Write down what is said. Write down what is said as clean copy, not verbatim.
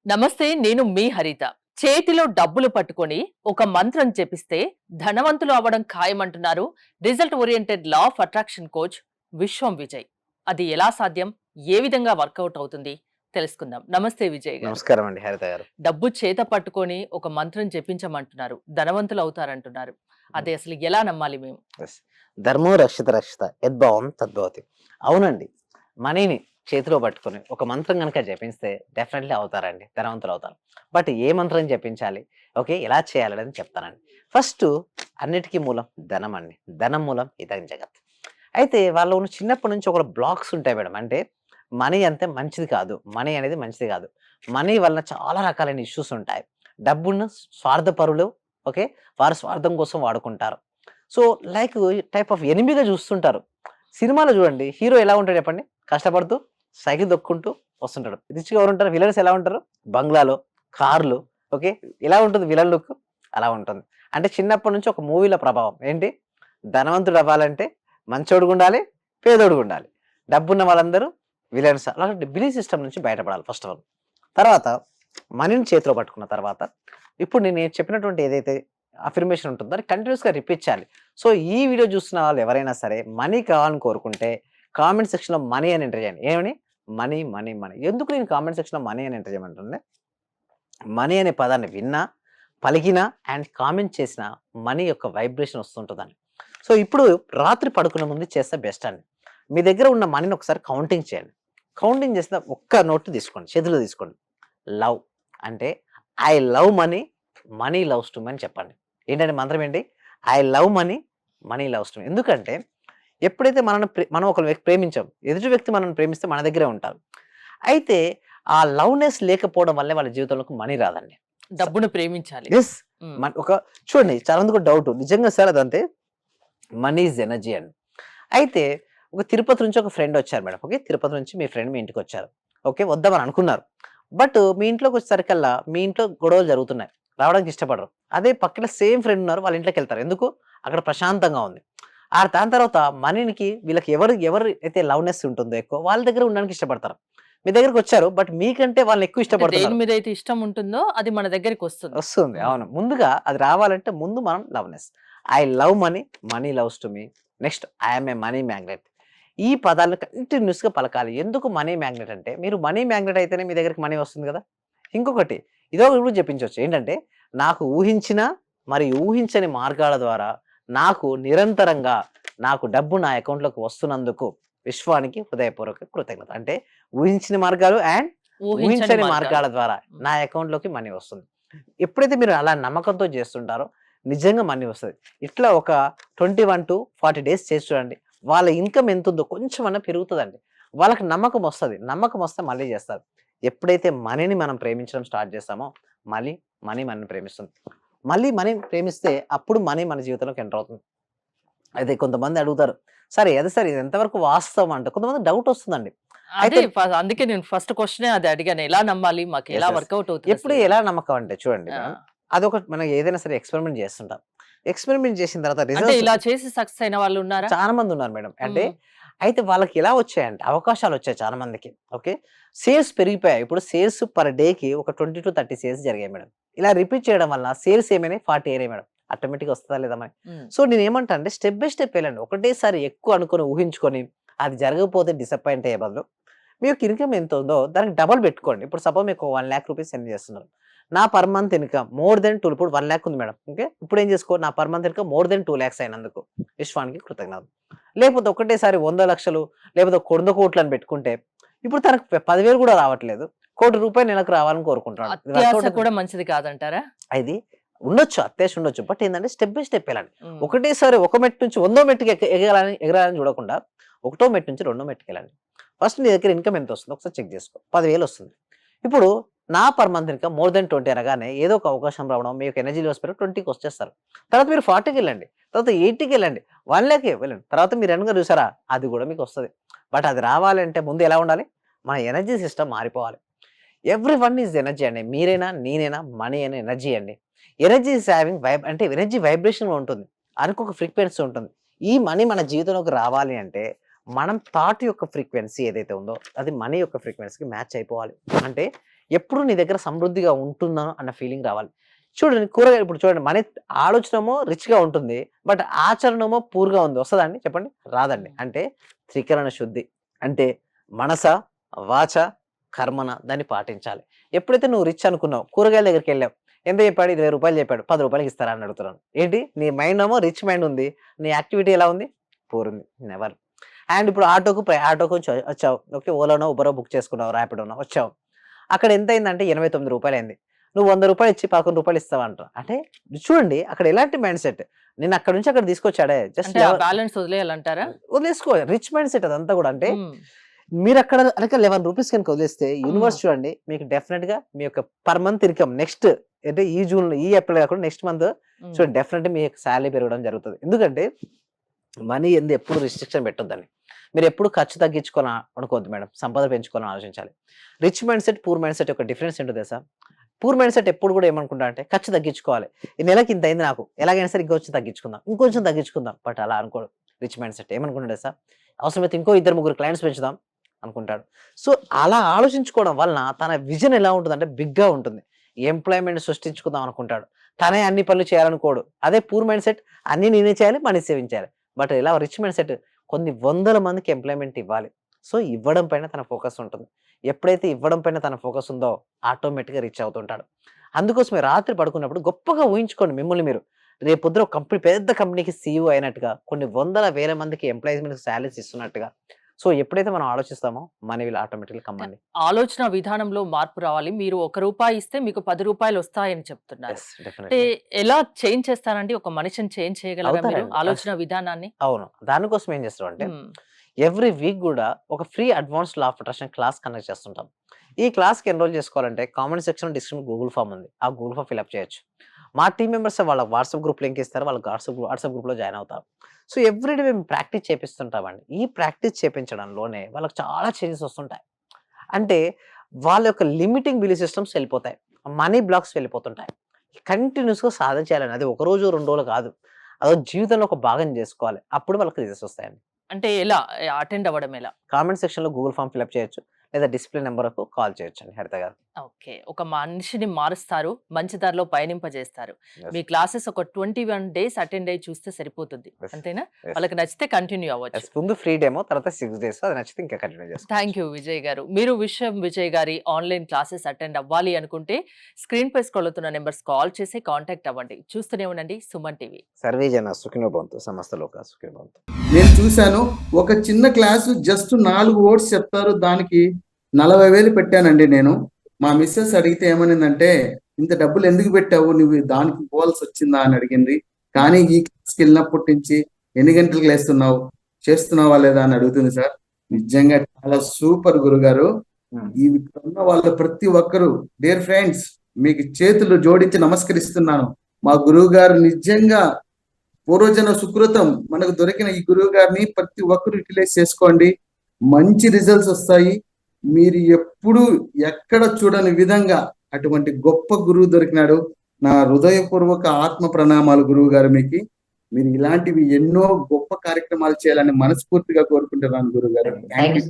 నమస్తే, నేను మీ హరిత. చేతిలో డబ్బులు పట్టుకొని ఒక మంత్రం జపిస్తే ధనవంతులు అవ్వడం ఖాయమంటున్నారు result oriented law of attraction coach Vishwam Vijay. అది ఎలా సాధ్యం? ఏ విధంగా వర్కౌట్ అవుతుంది? తెలుసుకుందాం. నమస్తే విజయ్ గారు. నమస్కారం అండి హరిత గారు. డబ్బు చేత పట్టుకొని ఒక మంత్రం జపించమంటున్నారు. ధనవంతులు అవుతారంటున్నారు. హ్మ్. అది అసలు ఎలా నమ్మాలి మేము? యెస్. ధర్మో రక్షిత రక్షిత యద్భావం తద్భవతి. అవునండి. మనీని చేతిలో పట్టుకొని ఒక మంత్రం గనక జపిస్తే డెఫినెట్‌లీ అవుతారండి. ధనవంతులు అవుతారు. బట్ ఏ మంత్రం జపించాలి? ఓకే. ఎలా చేయాలనేది చెప్తానండి. ఫస్టు అన్నిటికి మూలం ధనం అండి. ధనం మూలం ఇదం జగత్. అయితే వాళ్ళు చిన్నప్పటి నుంచి ఒక బ్లాక్స్ ఉంటాయి మేడం. అంటే మనీ అంటే మంచిది కాదు. మనీ అనేది మంచిది కాదు. మనీ వలన చాలా రకాలైన ఇష్యూస్ ఉంటాయి. డబ్బును స్వార్థపరులు ఓకే. వారి స్వార్థం కోసం వాడుకుంటారు. సో, లైక్ టైప్ ఆఫ్ ఎనిమీగా చూస్తుంటారు. సినిమాలో చూడండి హీరో ఎలా ఉంటాడు చెప్పండి? కష్టపడుతూ, సైకిల్ తొక్కుంటూ వస్తుంటాడు. రిచ్‌గా ఎవరుంటారు? విలన్స్ ఎలా ఉంటారు? బంగ్లాలో, కార్‌లు ఓకే. ఎలా ఉంటుంది విలన్ లుక్? అలా ఉంటుంది. అంటే చిన్నప్పటి నుంచి ఒక మూవీల ప్రభావం. ఏంటి? ధనవంతుడు అవ్వాలంటే మంచోడుగుండాలి, పేదోడుగుండాలి. డబ్బున్న వాళ్ళందరూ విలన్స్. అలాంటి బిలీఫ్ సిస్టమ్ నుంచి బయటపడాలి ఫస్ట్ ఆఫ్ ఆల్. తర్వాత మనీని చేతిలో పట్టుకున్న తర్వాత ఇప్పుడు నేను చెప్పినటువంటి ఏదైతే అఫర్మేషన్ ఉంటుందో దాన్ని కంటిన్యూయస్‌గా రిపీట్ చేయాలి. సో, ఈ వీడియో చూస్తున్న వాళ్ళు ఎవరైనా సరే మనీ కావాలని కోరుకుంటే కామెంట్ సెక్షన్‌లో మనీ అని ఎంటర్ చేయండి. ఏమని? Money, money, money. ఎందుకు నేను కామెంట్ సెక్షన్‌లో మనీ అని ఎంటర్ చేయమంటున్నానంటే మనీ అనే పదాన్ని విన్నా, పలికినా అండ్ కామెంట్ చేసినా మనీ యొక్క వైబ్రేషన్ వస్తుంటదండి. సో, ఇప్పుడు రాత్రి పడుకునే ముందు చేస్తే బెస్ట్ అండి. మీ దగ్గర ఉన్న మనీని ఒకసారి కౌంటింగ్ చేయండి. కౌంటింగ్ చేసిన ఒక్క నోట్ తీసుకోండి. చేతిలో తీసుకోండి. లవ్ అంటే I love money, money loves to me అని చెప్పండి. ఏంటంటే మంత్రం ఏంటి? I love money, money loves to me. ఎందుకంటే ఎప్పుడైతే మనం ఒక వ్యక్తి ప్రేమించాం, ఎదుటి వ్యక్తి మనల్ని ప్రేమిస్తే మన దగ్గరే ఉంటారు. అయితే ఆ లవ్‌నెస్ లేకపోవడం వల్లే వాళ్ళ జీవితంలోకి మనీ రాదండి. స డబ్బును ప్రేమించాలి. యెస్. హ్మ్. ఒక చూడండి చాలా మందికి ఒక డౌట్. నిజంగా సార్ అదంతే మనీ ఈజ్ ఎనర్జీ అండి. అయితే ఒక తిరుపతి నుంచి ఒక ఫ్రెండ్ వచ్చారు మేడం. ఓకే. తిరుపతి నుంచి మీ ఫ్రెండ్ మీ ఇంటికొచ్చారు. ఓకే. వద్దామని అనుకున్నారు. బట్ మీ ఇంట్లోకొచ్చేసరికల్లా మీ ఇంట్లో గొడవలు జరుగుతున్నాయి. రావడానికి ఇష్టపడరు. అదే పక్కన సేమ్ ఫ్రెండ్ ఉన్నారు. వాళ్ళ ఇంట్లోకెళ్తారు. ఎందుకు? అక్కడ ప్రశాంతంగా ఉంది. దాని తర్వాత మనీనికి వీళ్ళకి ఎవరు అయితే లవ్‌నెస్ ఉంటుందో ఎక్కువ వాళ్ళ దగ్గర ఉండడానికి ఇష్టపడతారు. మీ దగ్గరికొచ్చారు. బట్ మీకంటే వాళ్ళని ఎక్కువ అంటే దేని ఇష్టపడుతున్నారు. మీదైతే ఇష్టం ఉంటుందో అది మన దగ్గరికొస్తుంది. వస్తుంది. హ్మ్. అవును. ముందుగా అది రావాలంటే ముందు మనం loveness. I love money, money loves to me. Next I am a money magnet. ఈ పదాలను కంటిన్యూయస్‌గా పలకాలి. ఎందుకు మనీ మ్యాగ్నెట్ అంటే మీరు మనీ మ్యాగ్నెట్ అయితేనే మీ దగ్గరికి మనీ వస్తుంది గదా! ఇంకొకటి ఇదొకటి కూడా జపించొచ్చు. ఏంటంటే నాకు ఊహించిన మరియు ఊహించని మార్గాల ద్వారా నాకు నిరంతరంగా నాకు డబ్బు నా అకౌంట్‌లోకి వస్తున్నందుకు విశ్వానికి హృదయపూర్వక కృతజ్ఞత. అంటే ఊహించిన మార్గాలు అండ్ ఊహించని ఊహించని మార్గాలు. మార్గాల ద్వారా హ్మ్. నా అకౌంట్‌లోకి మనీ వస్తుంది. ఎప్పుడైతే మీరు అలా నమ్మకంతో చేస్తుంటారో నిజంగా మనీ వస్తది. ఇట్లా ఒక 21-40 డేస్ చేసి చూడండి. వాళ్ళ ఇన్‌కమ్ ఎంతుందో కొంచెమన్నా పెరుగుతదండి. వాళ్ళకి నమ్మకం వస్తది. నమ్మకం వస్తే మళ్ళీ చేస్తారు. ఎప్పుడైతే మనీని మనం ప్రేమించడం స్టార్ట్ చేస్తామో మళ్ళీ మనీ మనల్ని ప్రేమిస్తుంది. మళ్ళీ మనీ ప్రేమిస్తే అప్పుడు మనీ మన జీవితంలోకి ఎంటర్ అవుతుంది. అయితే కొంతమంది అడుగుతారు. సరే అది సరే ఇది ఎంతవరకు వాస్తవం అంట. కొంతమందికి డౌట్ వస్తుందండి. అదే అయితే అందుకే నేను ఫస్ట్ క్వెషనే అది అడిగాను. ఎలా నమ్మాలి? మాకెలా యెస్. యెస్. వర్కౌట్ అవుతదసలు ఎప్పుడు ఇది? ఎలా నమ్మకం అంటే చూడండి ఆ! మేడం. అదొక మనం ఏదైనా సరే ఎక్స్‌పెరిమెంట్ చేస్తుంటాం. ఎక్స్‌పెరిమెంట్ చేసిన తర్వాత అంటే రిజల్ట్స్ ఇలా చేసి సక్సెస్ అయిన వాళ్ళున్నారా? చాలా మందున్నారు మేడం. అంటే హ్మ్. అయితే వాళ్ళకి ఎలా వచ్చాయంటే అవకాశాలొచ్చాయి చాలా మందికి. ఓకే. సేల్స్ పెరిగిపోయాయి. ఇప్పుడు సేల్స్ పర్ డేకి ఒక 20-30 సేల్స్ జరిగాయి మేడం. ఇలా రిపీట్ చేయడం వల్ల సేల్స్ ఏమైనాయి 40 అయినాయి మేడం. ఆటోమేటిక్‌గా వస్తదా లేదా మరి? హ్మ్. సో నేనేమంటా అంటే స్టెప్ బై స్టెప్ ఎళ్ళండి. ఒకటేసారి ఎక్కువ అనుకోని ఊహించుకొని అది జరగకపోతే డిసప్పాయింట్ అయ్యే బదులు మీకు ఇన్‌కమ్ ఎంత ఉందో దానికి డబుల్ పెట్టుకోండి. ఇప్పుడు సపోజ్ మీకు 1,00,000 రూపీస్ సెండ్ చేస్తున్నారు. నా per month income more than 2 ఇప్పుడు 1,00,000 ఉంది మేడం. ఓకే. ఇప్పుడేం చేసుకో నా per month income more than 2,00,000 అయినందుకు విశ్వానికి కృతజ్ఞతలు. లేకపోతే ఒకటేసారి 1,00,00,000 లేకపోతే 1,00,00,000 అని పెట్టుకుంటే ఇప్పుడు తనకు 10,000 కూడా రావట్లేదు. ₹1,00,00,000 నెలకు రావాలని కోరుకుంటున్నాడు. ఇది అత్యాస వర్కౌట్ అయితదా? కూడా మంచిది కాదంటారా? ఇది ఉండొచ్చు. అత్యాశ ఉండొచ్చు. బట్ ఏందంటే స్టెప్ బై స్టెప్ ఎళ్ళండి. హ్మ్. ఒకటేసారి ఒక మెట్టు నుంచి వందో మెట్టుకి ఎగరాలని చూడకుండా ఒకటో మెట్టు నుంచి రెండో మెట్టుకెళ్ళండి. ఫస్ట్ నీ దగ్గర ఇన్‌కమ్ ఎంతొస్తుందో ఒకసారి చెక్ చేసుకో. 10,000 వస్తుంది. ఇప్పుడు నా per month income more than 20 అనగానే ఏదో ఒక అవకాశం రావడం, మీకు ఎనర్జీ లెవెల్స్ పెరిగి 20కి వచ్చేస్తారు. తర్వాత మీరు 40కెళ్ళండి. తర్వాత 80కెళ్ళండి. 1,00,000 వెళ్ళండి. తర్వాత మీరు ఎర్న్‌గా చూసారా? అది కూడా మీకొస్తది. బట్ అది రావాలంటే ముందు ఎలా ఉండాలి? మన ఎనర్జీ సిస్టమ్ మారిపోవాలి. ఎవ్రీవన్ ఈజ్ ఎనర్జీ అండి. మీరైనా, నేనైనా, మనీ అయినా ఎనర్జీ అండి. ఎనర్జీ ఈజ్ హావింగ్ అంటే ఎనర్జీ వైబ్రేషన్‌లో ఉంటుంది. దానికొక ఫ్రీక్వెన్సీ ఉంటుంది. ఈ మనీ మన జీవితంలోకి రావాలి అంటే మనం థాట్ యొక్క ఫ్రీక్వెన్సీ ఏదైతే ఉందో అది మనీ యొక్క ఫ్రీక్వెన్సీకి మ్యాచ్ అయిపోవాలి. అంటే ఎప్పుడు నీ దగ్గర సమృద్ధిగా ఉంటున్నాను అన్న ఫీలింగ్ రావాలి. చూడండి కూరగాయలు ఇప్పుడు చూడండి మన ఆలోచనేమో రిచ్‌గా ఉంటుంది. బట్ ఆచరణేమో పూర్‌గా ఉంది. వస్తదా అండి చెప్పండి? రాదండి. అంటే త్రికరణ శుద్ధి. అంటే మనస, వాచ, కర్మన దాన్ని పాటించాలి. ఎప్పుడైతే నువ్వు రిచ్ అనుకున్నావు కూరగాయల దగ్గరికెళ్ళావు. ఎంత చెప్పాడు? రూ. 20 చెప్పాడు. రూ. 10కి ఇస్తారా అని అడుగుతున్నాను. ఏంటి నీ మైండ్ ఏమో రిచ్ మైండ్ ఉంది. నీ యాక్టివిటీ ఎలా ఉంది? పూర్ ఉంది. నెవర్. అండ్ ఇప్పుడు ఆటోకి వచ్చావు. ఓకే. ఓలానో, ఉబరో బుక్ చేసుకున్నావు. ర్యాపిడోనో వచ్చావు. అక్కడ ఎంత అయిందంటే రూ. 89 అయింది. నువ్వు రూ. 100 ఇచ్చి రూ. 11 ఇస్తావా అంటావు. అంటే చూడండి అక్కడ ఎలాంటి మైండ్ సెట్. నిన్ను అక్కడి నుంచి అక్కడ తీసుకొచ్చాడే జస్ట్ అంటే ఆ బ్యాలెన్స్ వదిలేయాలంటారా? వదిలేసుకో. రిచ్ మైండ్ సెట్ అదంతా కూడా. అంటే హ్మ్. మీరక్కడ కనుక రూ. 11 కనుక వదిలేస్తే యూనివర్స్ హ్మ్. చూడండి మీకు డెఫినిట్‌గా మీ యొక్క పర్ మంత్ ఇన్‌కమ్ నెక్స్ట్ అంటే ఈ జూన్‌లో ఈ ఏప్రిల్ కాకుండా నెక్స్ట్ మంత్ హ్మ్. చూడండి డెఫినిట్‌గా మీ యొక్క సాలరీ పెరగడం జరుగుతది. ఎందుకంటే మనీ ఎందు ఎప్పుడు రిస్ట్రిక్షన్ పెట్టొద్దండి. మీరెప్పుడు ఖర్చు తగ్గించుకోవాలని అనుకోవద్దు మేడం. సంపద పెంచుకోవాలని ఆలోచించాలి. Rich mind set, poor mind set యొక్క డిఫరెన్స్ ఏంటో తెలుసా? పూర్ మైండ్ సెట్ ఎప్పుడు కూడా ఏమనుకుంటా అంటే ఖర్చు తగ్గించుకోవాలి. ఈ నెలకి ఇంత అయింది నాకు. ఎలాగైనా సరే ఇంకొంచెం తగ్గించుకుందాం. ఇంకొంచెం తగ్గించుకుందాం. బట్ అలా అనుకోడు. రిచ్ మైండ్ సెట్ ఏమనుకుంటాడు తెలుసా? అవసరమైతే ఇంకో ఇద్దరు ముగ్గురు క్లయింట్స్ పెంచుదాం అనుకుంటాడు. సో అలా ఆలోచించుకోవడం వలన తన విజన్ ఎలా ఉంటుందంటే బిగ్‌గా ఉంటుంది. ఎంప్లాయ్‌మెంట్ సృష్టించుకుందాం అనుకుంటాడు. తనే అన్ని పనులు చేయాలనుకోడు. అదే పూర్ మైండ్ సెట్ అన్నీ నేనే చేయాలి, మనీ సేవింగ్ చేయాలి. బట్ ఇలా రిచ్ మైండ్ సెట్ కొన్ని వందల మందికి ఎంప్లాయ్‌మెంట్ ఇవ్వాలి. సో ఇవ్వడం పైన తన ఫోకస్ ఉంటుంది. ఎప్పుడైతే ఇవ్వడం పైన తన ఫోకస్ ఉందో ఆటోమేటిక్‌గా రిచ్ అవుతుంటాడు. అందుకోసమే రాత్రి పడుకున్నప్పుడు గొప్పగా ఊహించుకోండి మిమ్మల్ని మీరు. రేపొద్దున ఒక పెద్ద కంపెనీకి సీఈఓ అయినట్టుగా, కొన్ని వందల వేల మందికి ఎంప్లాయీస్‌మెంట్‌కి సాలరీస్ ఇస్తున్నట్టుగా. సో ఎప్పుడైతే మనం ఆలోచిస్తామో మనీ విల్ ఆటోమేటిక్‌లీ కమ్ అండి. ఆలోచన విధానంలో మార్పు రావాలి. మీరు రూ. 1 ఇస్తే మీకు రూ. 10 వస్తాయని చెప్తున్నారు. యెస్. అంటే డెఫినైట్‌లీ. ఎలా చేంజ్ చేస్తారండి? ఒక మనిషిని చేంజ్ చేయగలరా మీరు? అవుతారండి. ఆలోచన విధానాన్ని? అవును. దానికోసం ఏం చేస్తామంటే హ్మ్. ఎవ్రీ వీక్ గూడా ఒక free advanced law of attraction class conduct చేస్తుంటాం. ఈ క్లాస్‌కి ఎన్రోల్ చేసుకోవాలంటే కామెంట్ సెక్షన్‌లో డిస్క్రిప్షన్‌లో గూగుల్ ఫార్మ్ ఉంది. ఆ గూగుల్ ఫార్మ్ ఫిలప్ చేయొచ్చు. మా టీమ్ మెంబర్స్ వాళ్ళ వాట్సాప్ గ్రూప్ లింక్ ఇస్తారు. వాళ్ళ వాట్సాప్ గ్రూప్‌లో జాయిన్ అవుతారు. సో ఎవ్రీడే మేము ప్రాక్టీస్ చేపిస్తుంటామండి. ఈ ప్రాక్టీస్ చేపించడంలోనే వాళ్ళకి చాలా చేంజెస్ వస్తుంటాయి. అంటే వాళ్ళ యొక్క లిమిటింగ్ బిలీఫ్ సిస్టమ్స్ వెళ్ళిపోతాయి. మనీ బ్లాక్స్ వెళ్ళిపోతుంటాయి. కంటిన్యూయస్‌గా సాధన చేయాలండి. అది ఒక రోజు, 2 రోజులు కాదు. అదో జీవితంలో ఒక భాగం చేసుకోవాలి. అప్పుడు వాళ్ళకి రిజల్ట్స్ వస్తాయండి. అంటే ఎలా? అటెండ్ అవ్వడం ఎలా? కామెంట్ సెక్షన్‌లో గూగుల్ ఫార్మ్ ఫిలప్ చేయొచ్చు. లేదా డిస్‌ప్లే నంబర్‌కు కాల్ చేయొచ్చండి హరిత గారు. ఓకే. ఒక మనిషిని మారుస్తారు. మంచి దారిలో పయనింపజేస్తారు. యెస్. మీ క్లాసెస్ ఒక 21 డేస్ అటెండ్ అయ్యి చూస్తే సరిపోతుంది. యెస్. అంతేనా? యెస్. వాళ్ళకి నచ్చితే కంటిన్యూ అవ్వచ్చు. యెస్. ముందు ఫ్రీ డెమో తర్వాత 6 డేస్ అది నచ్చితే ఇంకా కంటిన్యూ చేసుకోవచ్చు. థ్యాంక్ యూ విజయ్ గారు. మీరు విజయ్ గారి ఆన్‌లైన్ క్లాసెస్ అటెండ్ అవ్వాలి అనుకుంటే స్క్రీన్‌పై స్క్రోల్ అవుతున్న నంబర్స్ కాల్ చేసి కాంటాక్ట్ అవ్వండి. చూస్తూనే ఉండండి సుమన్ టీవీ. సర్వే జన సుఖినో భవంతు. సమస్త లోకా సుఖినో భవంతు. నేను చూశాను. ఒక చిన్న క్లాసు జస్ట్ 4 వర్డ్స్ చెప్తారు. దానికి 40,000 పెట్టానండి నేను. మా మిసెస్ అడిగితే ఏమనిందంటే, ఇంత డబ్బులు ఎందుకు పెట్టావు? నువ్వు దానికి పోవాల్సి వచ్చిందా అని అడిగింది. కానీ ఈ క్లాస్కి వెళ్ళినప్పటి నుంచి ఎన్ని గంటలకు లేస్తున్నావు, చేస్తున్నావా లేదా అని అడుగుతుంది సార్. నిజంగా చాలా సూపర్ గురుగారు. ఈ ఉన్న వాళ్ళు ప్రతి ఒక్కరు డియర్ ఫ్రెండ్స్ మీకు చేతులు జోడించి నమస్కరిస్తున్నాను. మా గురువు గారు నిజంగా పూర్వజన సుకృతం మనకు దొరికిన ఈ గురువు గారిని ప్రతి ఒక్కరు యూటిలైజ్ చేసుకోండి. మంచి రిజల్ట్స్ వస్తాయి. మీరు ఎప్పుడు ఎక్కడ చూడని విధంగా అటువంటి గొప్ప గురువు దొరికినాడు. నా హృదయపూర్వక ఆత్మ ప్రణామాలు గురువు గారు మీకు. మీరు ఇలాంటివి ఎన్నో గొప్ప కార్యక్రమాలు చేయాలని మనస్ఫూర్తిగా కోరుకుంటున్నాను గురువు గారు. Thank you.